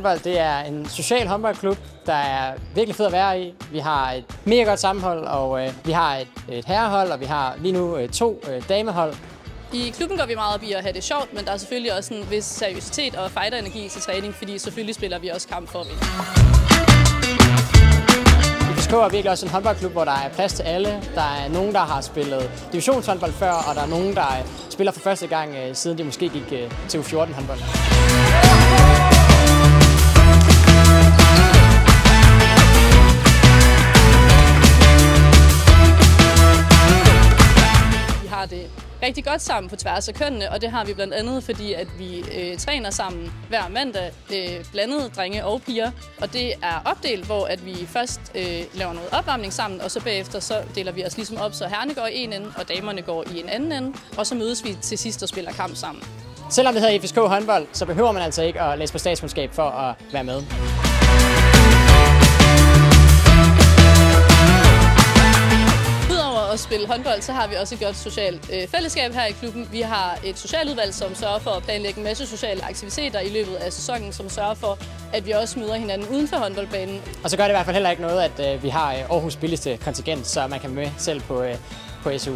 Håndbold, det er en social håndboldklub, der er virkelig fed at være i. Vi har et mega godt sammenhold, og vi har et herrehold, og vi har lige nu 2 damehold. I klubben går vi meget op i at have det sjovt, men der er selvfølgelig også en vis seriøsitet og fighter-energi til træning, fordi selvfølgelig spiller vi også kamp for at vinde. FSK er virkelig også en håndboldklub, hvor der er plads til alle. Der er nogen, der har spillet divisionshåndbold før, og der er nogen, der spiller for første gang, siden de måske gik til U14-håndbold. Vi har det rigtig godt sammen på tværs af kønnene, og det har vi blandt andet, fordi at vi træner sammen hver mandag, blandede drenge og piger. Og det er opdelt, hvor at vi først laver noget opvarmning sammen, og så bagefter så deler vi os ligesom op, så herrene går i en ende, og damerne går i en anden ende, og så mødes vi til sidst og spiller kamp sammen. Selvom det hedder FSK håndbold, så behøver man altså ikke at læse på statskundskab for at være med. At spille håndbold, så har vi også et godt socialt fællesskab her i klubben. Vi har et socialudvalg, som sørger for at planlægge en masse sociale aktiviteter i løbet af sæsonen, som sørger for, at vi også møder hinanden uden for håndboldbanen. Og så gør det i hvert fald heller ikke noget, at vi har Aarhus billigste kontingent, så man kan med selv på SU.